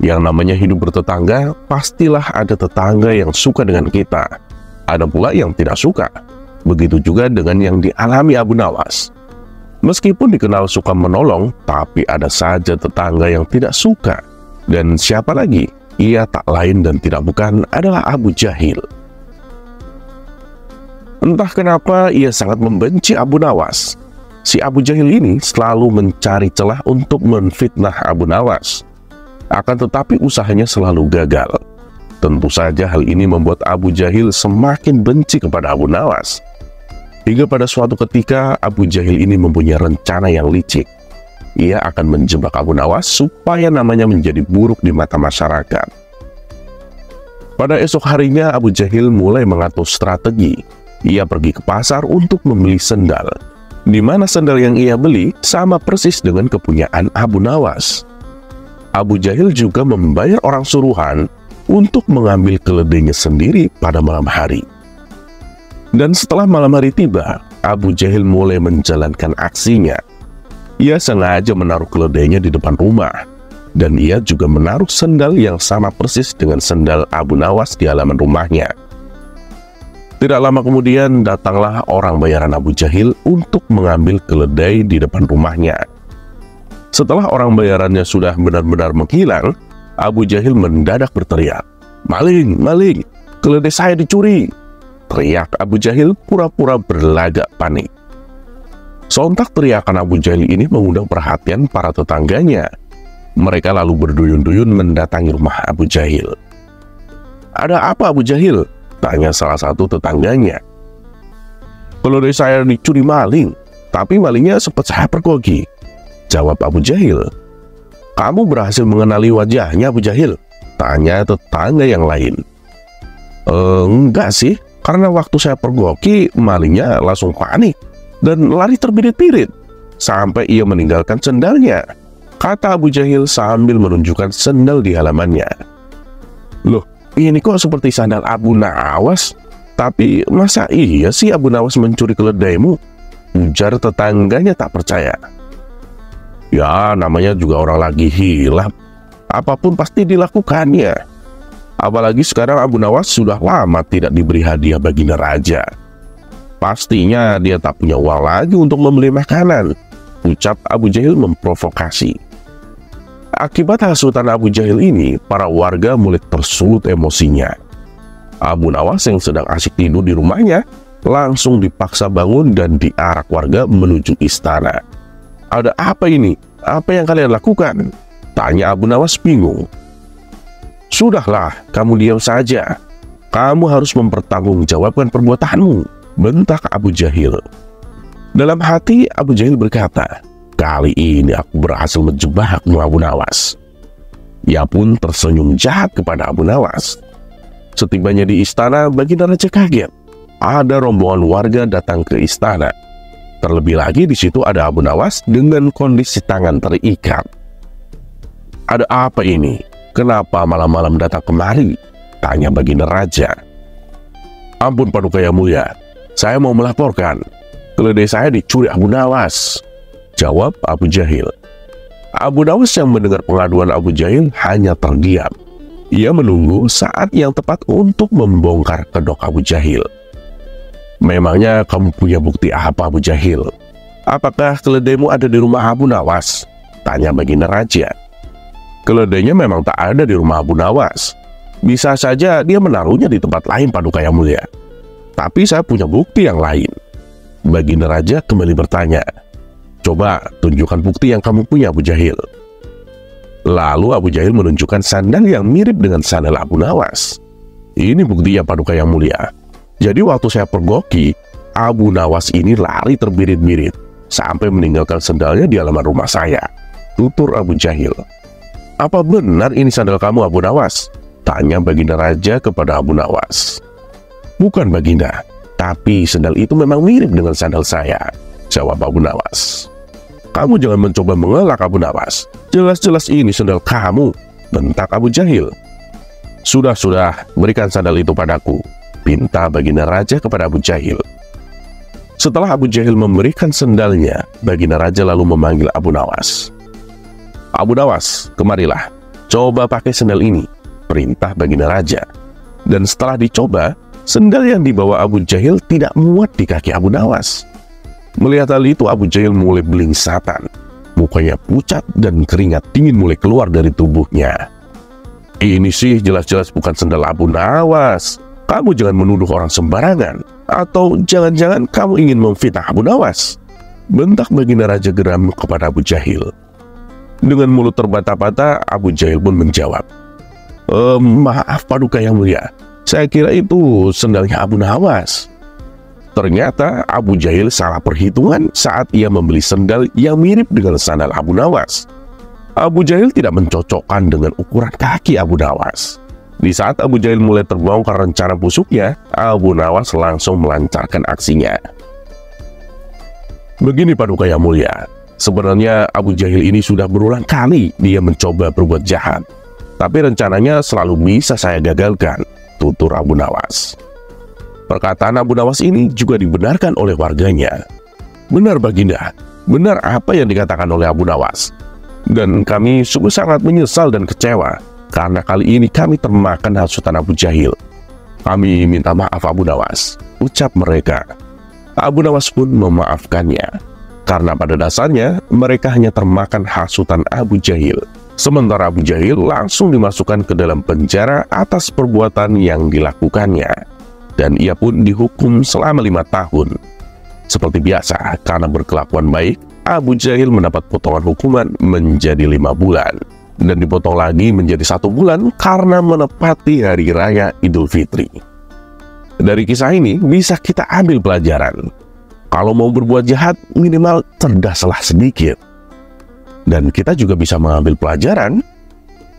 Yang namanya hidup bertetangga, pastilah ada tetangga yang suka dengan kita. Ada pula yang tidak suka. Begitu juga dengan yang dialami Abu Nawas. Meskipun dikenal suka menolong, tapi ada saja tetangga yang tidak suka. Dan siapa lagi? Ia tak lain dan tidak bukan adalah Abu Jahil. Entah kenapa ia sangat membenci Abu Nawas. Si Abu Jahil ini selalu mencari celah untuk menfitnah Abu Nawas. Akan tetapi usahanya selalu gagal. Tentu saja hal ini membuat Abu Jahil semakin benci kepada Abu Nawas. Hingga pada suatu ketika Abu Jahil ini mempunyai rencana yang licik. Ia akan menjebak Abu Nawas supaya namanya menjadi buruk di mata masyarakat. Pada esok harinya Abu Jahil mulai mengatur strategi. Ia pergi ke pasar untuk membeli sendal, di mana sendal yang ia beli sama persis dengan kepunyaan Abu Nawas. Abu Jahil juga membayar orang suruhan untuk mengambil keledainya sendiri pada malam hari. Dan setelah malam hari tiba, Abu Jahil mulai menjalankan aksinya. Ia sengaja menaruh keledainya di depan rumah, dan ia juga menaruh sendal yang sama persis dengan sendal Abu Nawas di halaman rumahnya. Tidak lama kemudian datanglah orang bayaran Abu Jahil untuk mengambil keledai di depan rumahnya. Setelah orang bayarannya sudah benar-benar menghilang, Abu Jahil mendadak berteriak, "Maling, maling, keledai saya dicuri!" Teriak Abu Jahil pura-pura berlagak panik. Sontak teriakan Abu Jahil ini mengundang perhatian para tetangganya. Mereka lalu berduyun-duyun mendatangi rumah Abu Jahil. "Ada apa Abu Jahil?" tanya salah satu tetangganya. "Keledai saya dicuri maling, tapi malingnya sempat saya pergoki," jawab Abu Jahil. "Kamu berhasil mengenali wajahnya Abu Jahil?" tanya tetangga yang lain. Enggak sih, karena waktu saya pergoki malingnya langsung panik dan lari terbirit-birit sampai ia meninggalkan sendalnya, kata Abu Jahil sambil menunjukkan sendal di halamannya. "Loh, ini kok seperti sandal Abu Nawas? Tapi masa iya sih Abu Nawas mencuri keledaimu?" ujar tetangganya tak percaya. "Ya, namanya juga orang lagi hilaf. Apapun pasti dilakukannya. Apalagi sekarang Abu Nawas sudah lama tidak diberi hadiah baginda raja. Pastinya dia tak punya uang lagi untuk membeli makanan," ucap Abu Jahil memprovokasi. Akibat hasutan Abu Jahil ini, para warga mulai tersulut emosinya. Abu Nawas yang sedang asyik tidur di rumahnya langsung dipaksa bangun dan diarak warga menuju istana. "Ada apa ini? Apa yang kalian lakukan?" tanya Abu Nawas bingung. "Sudahlah, kamu diam saja. Kamu harus mempertanggungjawabkan perbuatanmu," bentak Abu Jahil. Dalam hati Abu Jahil berkata, "Kali ini aku berhasil menjebakmu Abu Nawas." Ia pun tersenyum jahat kepada Abu Nawas. Setibanya di istana, baginda raja kaget. Ada rombongan warga datang ke istana. Terlebih lagi di situ ada Abu Nawas dengan kondisi tangan terikat. "Ada apa ini? Kenapa malam-malam datang kemari?" tanya baginda raja. "Ampun Paduka Yang Mulia, saya mau melaporkan. Keledai saya dicuri Abu Nawas," jawab Abu Jahil. Abu Nawas yang mendengar pengaduan Abu Jahil hanya terdiam. Ia menunggu saat yang tepat untuk membongkar kedok Abu Jahil. "Memangnya kamu punya bukti apa Abu Jahil? Apakah keledaimu ada di rumah Abu Nawas?" tanya baginda raja. "Keledainya memang tak ada di rumah Abu Nawas. Bisa saja dia menaruhnya di tempat lain Paduka Yang Mulia. Tapi saya punya bukti yang lain." Baginda raja kembali bertanya, "Coba tunjukkan bukti yang kamu punya Abu Jahil." Lalu Abu Jahil menunjukkan sandal yang mirip dengan sandal Abu Nawas. "Ini buktinya Paduka Yang Mulia. Jadi waktu saya pergoki, Abu Nawas ini lari terbirit-birit sampai meninggalkan sandalnya di halaman rumah saya," tutur Abu Jahil. "Apa benar ini sandal kamu Abu Nawas?" tanya baginda raja kepada Abu Nawas. "Bukan baginda, tapi sandal itu memang mirip dengan sandal saya," jawab Abu Nawas. "Kamu jangan mencoba mengelak Abu Nawas. Jelas-jelas ini sandal kamu," bentak Abu Jahil. Sudah, berikan sandal itu padaku," pinta baginda raja kepada Abu Jahil. Setelah Abu Jahil memberikan sandalnya, baginda raja lalu memanggil Abu Nawas. "Abu Nawas, kemarilah. "Coba pakai sendal ini," perintah baginda raja. Dan setelah dicoba, sendal yang dibawa Abu Jahil tidak muat di kaki Abu Nawas. Melihat hal itu, Abu Jahil mulai belingsatan. Mukanya pucat dan keringat dingin mulai keluar dari tubuhnya. "Ini sih jelas-jelas bukan sendal Abu Nawas. Kamu jangan menuduh orang sembarangan. Atau jangan-jangan kamu ingin memfitnah Abu Nawas?" bentak baginda raja geram kepada Abu Jahil. Dengan mulut terbata-bata, Abu Jahil pun menjawab, "Maaf Paduka yang mulia, saya kira itu sendalnya Abu Nawas." Ternyata Abu Jahil salah perhitungan saat ia membeli sendal yang mirip dengan sandal Abu Nawas. Abu Jahil tidak mencocokkan dengan ukuran kaki Abu Nawas. Di saat Abu Jahil mulai terbongkar rencana busuknya, Abu Nawas langsung melancarkan aksinya. "Begini Paduka yang mulia, sebenarnya Abu Jahil ini sudah berulang kali dia mencoba berbuat jahat. Tapi rencananya selalu bisa saya gagalkan," tutur Abu Nawas. Perkataan Abu Nawas ini juga dibenarkan oleh warganya. "Benar Baginda, benar apa yang dikatakan oleh Abu Nawas. Dan kami sungguh sangat menyesal dan kecewa karena kali ini kami termakan hasutan Abu Jahil. Kami minta maaf Abu Nawas," ucap mereka. Abu Nawas pun memaafkannya, karena pada dasarnya mereka hanya termakan hasutan Abu Jahil. Sementara Abu Jahil langsung dimasukkan ke dalam penjara atas perbuatan yang dilakukannya. Dan ia pun dihukum selama 5 tahun. Seperti biasa, karena berkelakuan baik, Abu Jahil mendapat potongan hukuman menjadi 5 bulan. Dan dipotong lagi menjadi 1 bulan karena menepati Hari Raya Idul Fitri. Dari kisah ini bisa kita ambil pelajaran. Kalau mau berbuat jahat, minimal cerdaslah sedikit. Dan kita juga bisa mengambil pelajaran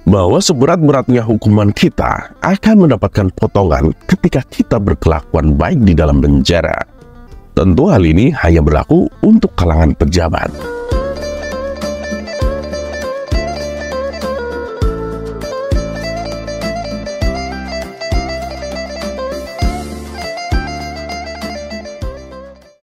bahwa seberat-beratnya hukuman kita akan mendapatkan potongan ketika kita berkelakuan baik di dalam penjara. Tentu hal ini hanya berlaku untuk kalangan pejabat.